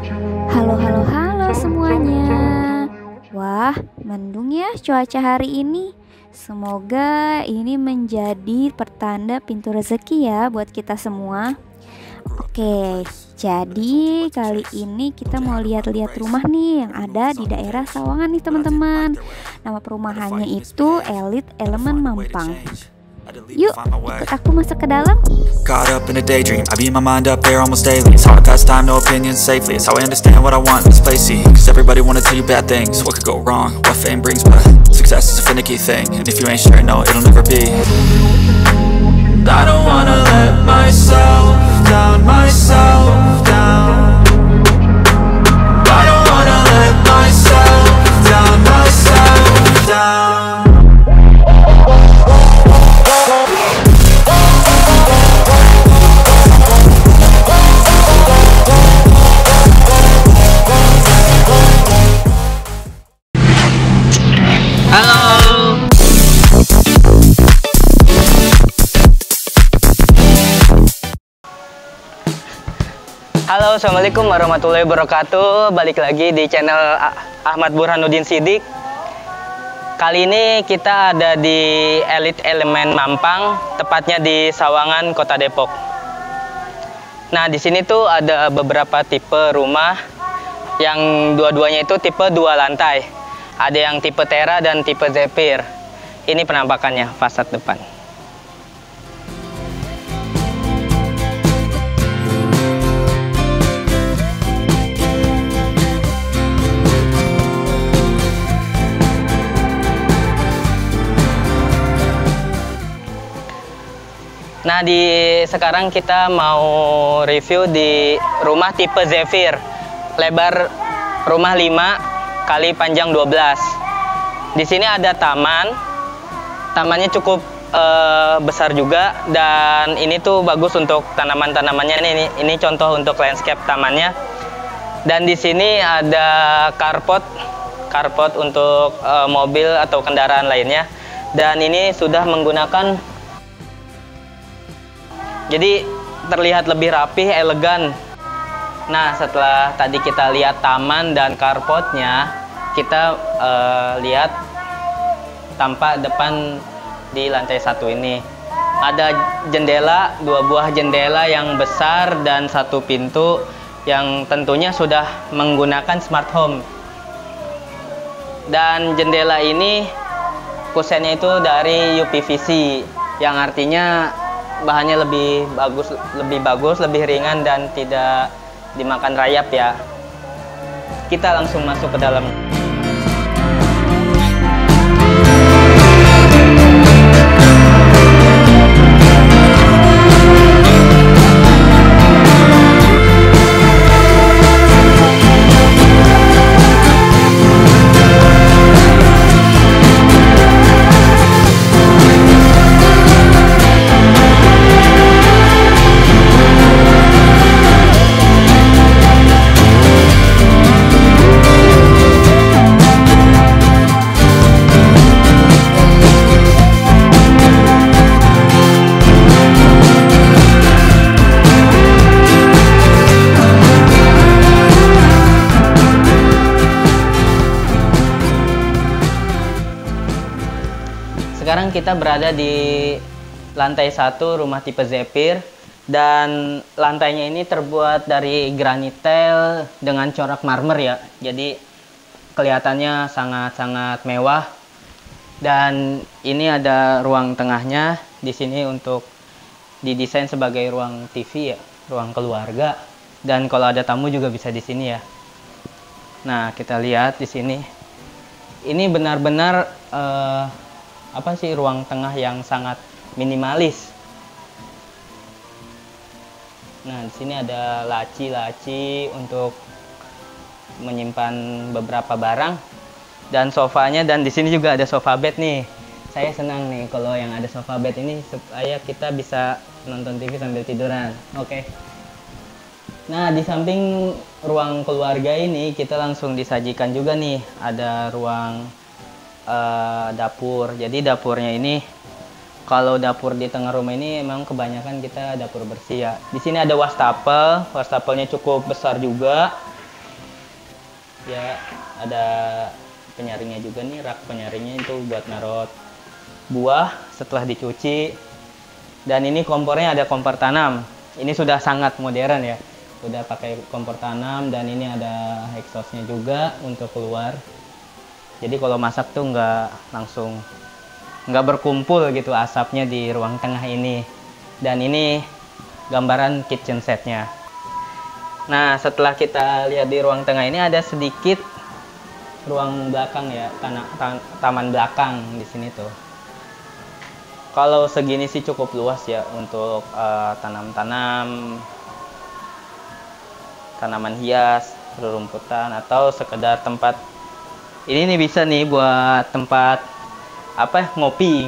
Halo, halo, halo semuanya. Wah, mendung ya cuaca hari ini. Semoga ini menjadi pertanda pintu rezeki ya buat kita semua. Oke, jadi kali ini kita mau lihat-lihat rumah nih yang ada di daerah Sawangan nih teman-teman. Nama perumahannya itu Elite Element Mampang. Yuk, ikut aku masuk ke dalam. Caught up in a daydream, I beat my mind up there almost daily. It's how I pass time, no opinions safely. It's how I understand what I want in this place, see. Cause everybody wanna tell you bad things. What could go wrong, what fame brings, but success is a finicky thing. And if you ain't sure, no, it'll never be. I don't wanna let myself down, myself down. I don't wanna let myself down, myself down. Halo, assalamualaikum warahmatullahi wabarakatuh. Balik lagi di channel Ahmad Burhanuddin Sidik. Kali ini kita ada di Elite Element Mampang, tepatnya di Sawangan, Kota Depok. Nah, di sini tuh ada beberapa tipe rumah yang dua-duanya itu tipe 2 lantai. Ada yang tipe Tera dan tipe Zephyr. Ini penampakannya fasad depan. Nah, sekarang kita mau review di rumah tipe Zephyr. Lebar rumah 5 kali panjang 12. Di sini ada taman. Tamannya cukup besar juga, dan ini tuh bagus untuk tanaman-tanamannya. Ini contoh untuk landscape tamannya. Dan di sini ada carport untuk mobil atau kendaraan lainnya. Dan ini sudah menggunakan, jadi terlihat lebih rapih, elegan. Nah, setelah tadi kita lihat taman dan carportnya, kita lihat tampak depan di lantai 1 ini. Ada jendela, 2 buah jendela yang besar dan 1 pintu yang tentunya sudah menggunakan smart home. Dan jendela ini kusennya itu dari UPVC, yang artinya bahannya lebih bagus, lebih ringan dan tidak dimakan rayap ya. Kita langsung masuk ke dalam. Sekarang kita berada di lantai 1 rumah tipe Zephyr, dan lantainya ini terbuat dari granit tile dengan corak marmer ya. Jadi kelihatannya sangat-sangat mewah. Dan ini ada ruang tengahnya di sini untuk didesain sebagai ruang TV ya, ruang keluarga. Dan kalau ada tamu juga bisa di sini ya. Nah, kita lihat di sini. Ini benar-benar ruang tengah yang sangat minimalis. Nah, di sini ada laci-laci untuk menyimpan beberapa barang dan sofanya, dan di sini juga ada sofa bed nih. Saya senang nih kalau yang ada sofa bed ini supaya kita bisa nonton TV sambil tiduran. Oke. Nah, di samping ruang keluarga ini kita langsung disajikan juga nih, ada ruang dapur. Jadi dapurnya ini, kalau dapur di tengah rumah ini memang kebanyakan kita dapur bersih ya. Di sini ada wastafelnya cukup besar juga. Ya, ada penyaringnya juga nih, rak penyaringnya itu buat naruh buah setelah dicuci. Dan ini kompornya ada kompor tanam. Ini sudah sangat modern ya. Udah pakai kompor tanam dan ini ada exhaustnya juga untuk keluar. Jadi kalau masak tuh nggak berkumpul gitu asapnya di ruang tengah ini. Dan ini gambaran kitchen setnya. Nah, setelah kita lihat di ruang tengah ini ada sedikit ruang belakang ya, taman belakang di sini tuh. Kalau segini sih cukup luas ya untuk tanaman hias, rerumputan, atau sekedar tempat. Ini nih bisa nih buat tempat ngopi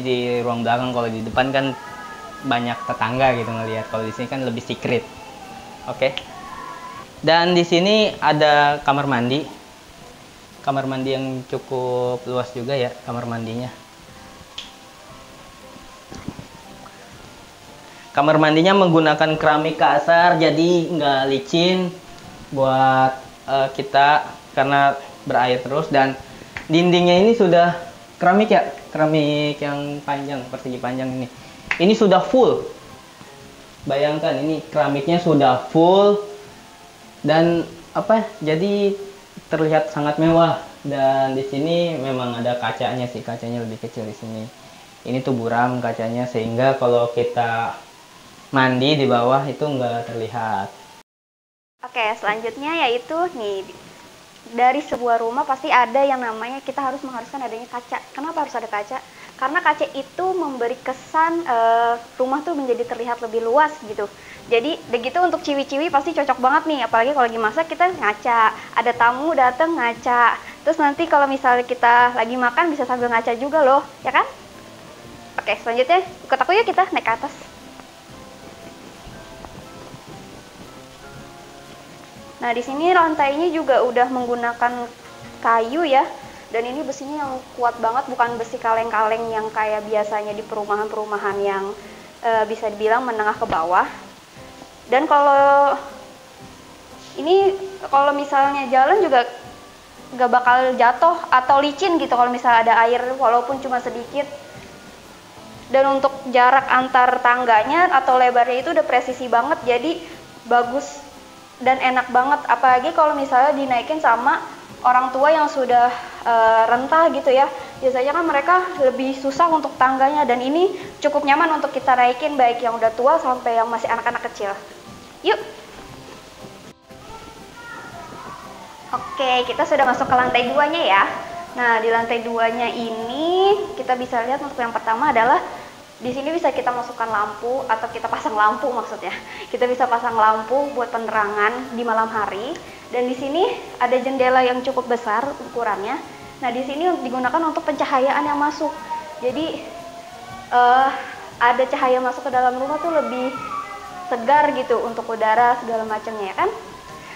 di ruang belakang. Kalau di depan kan banyak tetangga gitu ngelihat. Kalau di sini kan lebih secret. Oke. Dan di sini ada kamar mandi. Kamar mandi yang cukup luas juga ya kamar mandinya. Kamar mandinya menggunakan keramik kasar, jadi nggak licin buat kita karena berair terus. Dan dindingnya ini sudah keramik ya, keramik yang panjang, persegi panjang ini. Ini sudah full. Bayangkan ini keramiknya sudah full dan jadi terlihat sangat mewah. Dan di sini memang ada kacanya sih, kacanya lebih kecil di sini. Ini tuh buram kacanya sehingga kalau kita mandi di bawah itu nggak terlihat. Oke, selanjutnya yaitu nih, dari sebuah rumah pasti ada yang namanya kita harus mengharuskan adanya kaca. Kenapa harus ada kaca? Karena kaca itu memberi kesan rumah tuh menjadi terlihat lebih luas gitu. Jadi begitu untuk ciwi-ciwi pasti cocok banget nih, apalagi kalau lagi masak kita ngaca, ada tamu datang ngaca. Terus nanti kalau misalnya kita lagi makan bisa sambil ngaca juga loh, ya kan? Oke, selanjutnya ikut aku yuk, kita naik ke atas. Nah, di sini lantainya juga udah menggunakan kayu ya. Dan ini besinya yang kuat banget, bukan besi kaleng-kaleng yang kayak biasanya di perumahan-perumahan yang bisa dibilang menengah ke bawah. Dan kalau misalnya jalan juga nggak bakal jatuh atau licin gitu kalau misalnya ada air walaupun cuma sedikit. Dan untuk jarak antar tangganya atau lebarnya itu udah presisi banget, jadi bagus dan enak banget, apalagi kalau misalnya dinaikin sama orang tua yang sudah renta gitu ya. Biasanya kan mereka lebih susah untuk tangganya, dan ini cukup nyaman untuk kita naikin baik yang udah tua sampai yang masih anak-anak kecil. Yuk. Oke, kita sudah masuk ke lantai 2-nya ya. Nah, di lantai 2-nya ini kita bisa lihat untuk yang pertama adalah di sini bisa kita masukkan lampu atau kita pasang lampu maksudnya. Kita bisa pasang lampu buat penerangan di malam hari. Dan di sini ada jendela yang cukup besar ukurannya. Nah, di sini digunakan untuk pencahayaan yang masuk. Jadi ada cahaya masuk ke dalam rumah tuh lebih segar gitu untuk udara segala macamnya ya kan.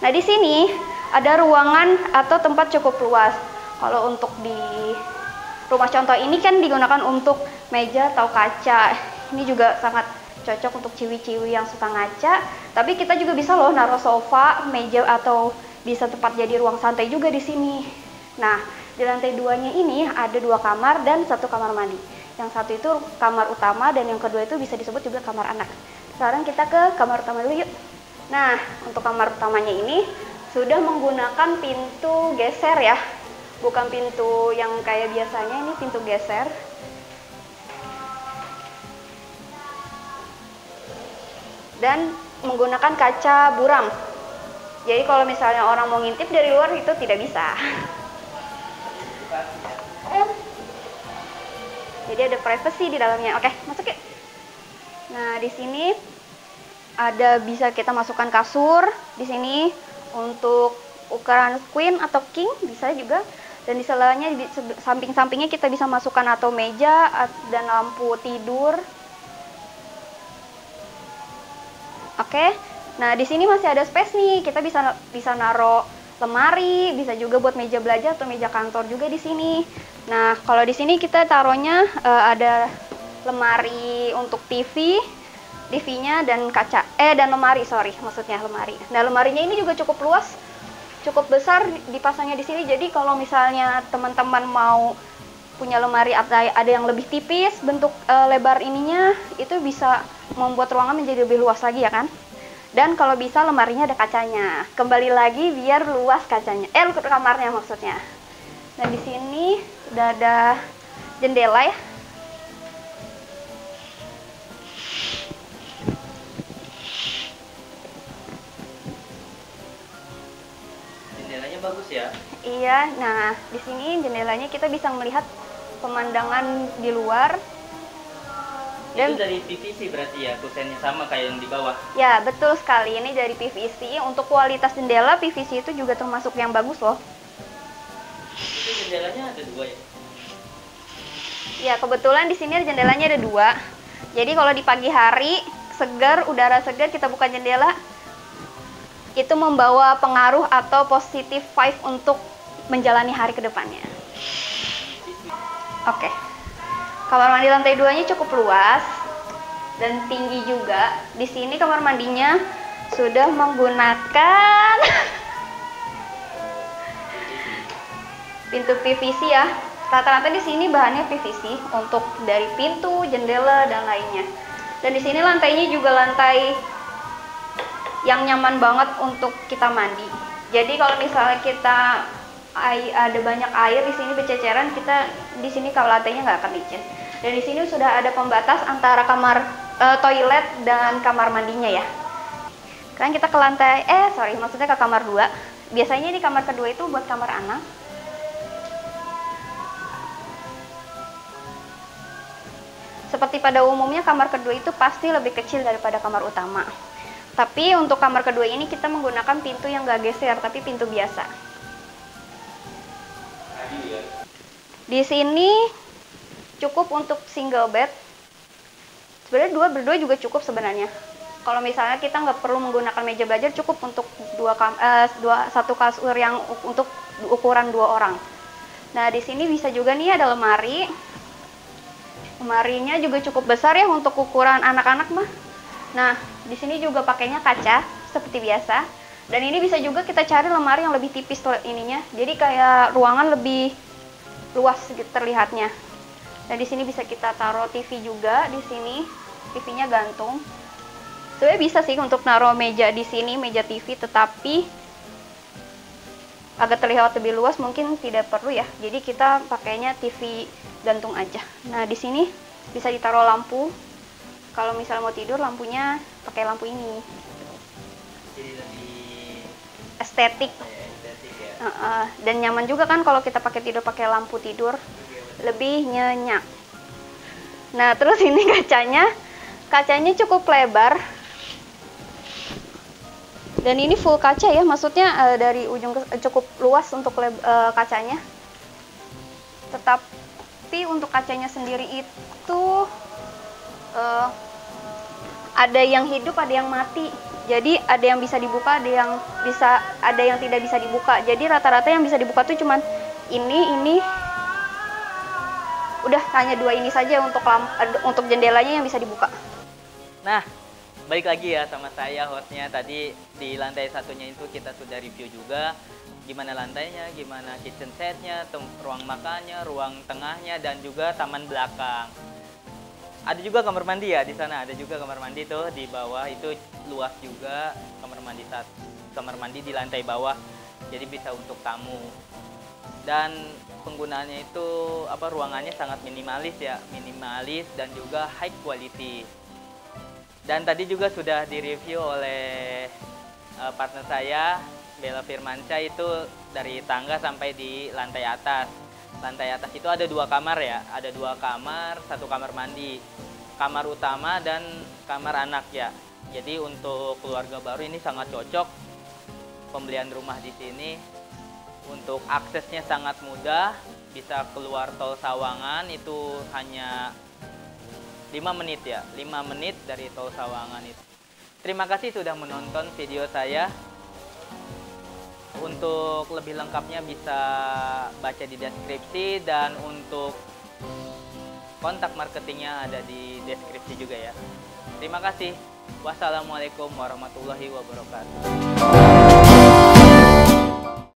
Nah, di sini ada ruangan atau tempat cukup luas. Kalau untuk di rumah contoh ini kan digunakan untuk meja atau kaca. Ini juga sangat cocok untuk ciwi-ciwi yang suka ngaca. Tapi kita juga bisa loh naruh sofa, meja, atau bisa tempat jadi ruang santai juga di sini. Nah, di lantai 2-nya ini ada 2 kamar dan 1 kamar mandi. Yang satu itu kamar utama dan yang kedua itu bisa disebut juga kamar anak. Sekarang kita ke kamar utama dulu yuk. Nah, untuk kamar utamanya ini sudah menggunakan pintu geser ya. Bukan pintu yang kayak biasanya, ini pintu geser. Dan menggunakan kaca buram. Jadi kalau misalnya orang mau ngintip dari luar itu tidak bisa. Jadi ada privacy di dalamnya. Oke, masuk yuk. Nah, di sini ada bisa kita masukkan kasur di sini untuk ukuran queen atau king bisa juga. Dan di sebelahnya, di samping-sampingnya kita bisa masukkan atau meja dan lampu tidur. Oke. Nah, di sini masih ada space nih. Kita bisa naruh lemari, bisa juga buat meja belajar atau meja kantor juga di sini. Nah, kalau di sini kita taruhnya ada lemari untuk TV-nya dan kaca. Dan lemari, sorry, maksudnya lemari. Nah, lemarinya ini juga cukup luas. cukup besar dipasangnya di sini. Jadi kalau misalnya teman-teman mau punya lemari ada yang lebih tipis, bentuk lebar ininya itu bisa membuat ruangan menjadi lebih luas lagi ya kan. Dan kalau bisa lemarinya ada kacanya. Kembali lagi biar luas kacanya. Kamarnya maksudnya. Nah, di sini udah ada jendela ya. Jendelanya bagus ya. Iya, nah di sini jendelanya kita bisa melihat pemandangan di luar. Dan itu dari PVC berarti ya, kusennya sama kayak yang di bawah. Ya, betul sekali. Ini dari PVC. Untuk kualitas jendela, PVC itu juga termasuk yang bagus loh. Itu jendelanya ada 2 ya? Ya, kebetulan di sini jendelanya ada 2. Jadi kalau di pagi hari, segar, udara segar, kita buka jendela, itu membawa pengaruh atau positive vibe untuk menjalani hari ke depannya. Oke. Kamar mandi lantai 2-nya cukup luas dan tinggi juga. Di sini kamar mandinya sudah menggunakan pintu PVC ya. Rata-rata di sini bahannya PVC untuk dari pintu, jendela dan lainnya. Dan di sini lantainya juga lantai yang nyaman banget untuk kita mandi. Jadi kalau misalnya kita ada banyak air di sini berceceran, kita di sini kalau lantainya nggak akan licin. Dan di sini sudah ada pembatas antara kamar toilet dan kamar mandinya ya. Sekarang kita ke lantai, maksudnya ke kamar 2. Biasanya di kamar kedua itu buat kamar anak. Seperti pada umumnya kamar kedua itu pasti lebih kecil daripada kamar utama. Tapi untuk kamar kedua ini kita menggunakan pintu yang gak geser, tapi pintu biasa. Di sini cukup untuk single bed. Sebenarnya berdua juga cukup sebenarnya. Kalau misalnya kita nggak perlu menggunakan meja belajar, cukup untuk satu kasur yang untuk ukuran 2 orang. Nah, di sini bisa juga nih ada lemari. Lemarinya juga cukup besar ya untuk ukuran anak-anak mah. Nah, di sini juga pakainya kaca seperti biasa. Dan ini bisa juga kita cari lemari yang lebih tipis ininya. Jadi kayak ruangan lebih luas gitu terlihatnya. Nah, di sini bisa kita taruh TV juga di sini. TV-nya gantung. Sebenarnya bisa sih untuk naruh meja di sini, meja TV, tetapi agak terlihat lebih luas, mungkin tidak perlu ya. Jadi kita pakainya TV gantung aja. Nah, di sini bisa ditaruh lampu. Kalau misalnya mau tidur, lampunya pakai lampu ini. Jadi lebih estetik. ya. Dan nyaman juga kan kalau kita pakai lampu tidur, lebih nyenyak. Nah, terus ini kacanya cukup lebar. Dan ini full kaca ya, maksudnya dari ujung cukup luas untuk kacanya. Tetapi untuk kacanya sendiri itu ada yang hidup, ada yang mati. Jadi ada yang bisa dibuka, ada yang tidak bisa dibuka. Jadi rata-rata yang bisa dibuka tuh cuman ini. Udah hanya 2 ini saja untuk jendelanya yang bisa dibuka. Nah, balik lagi ya sama saya hostnya. Tadi di lantai satunya itu kita sudah review juga gimana lantainya, gimana kitchen setnya, ruang makannya, ruang tengahnya, dan juga taman belakang. Ada juga kamar mandi ya di sana, ada juga kamar mandi tuh di bawah, itu luas juga kamar mandi di lantai bawah, jadi bisa untuk tamu. Dan penggunaannya itu ruangannya sangat minimalis ya, minimalis dan juga high quality. Dan tadi juga sudah direview oleh partner saya Bella Firmansyah, itu dari tangga sampai di lantai atas. Lantai atas itu ada 2 kamar ya, ada 2 kamar, 1 kamar mandi, kamar utama dan kamar anak ya. Jadi untuk keluarga baru ini sangat cocok pembelian rumah di sini. Untuk aksesnya sangat mudah, bisa keluar tol Sawangan itu hanya 5 menit ya, 5 menit dari tol Sawangan itu. Terima kasih sudah menonton video saya. Untuk lebih lengkapnya bisa baca di deskripsi, dan untuk kontak marketingnya ada di deskripsi juga ya. Terima kasih. Wassalamualaikum warahmatullahi wabarakatuh.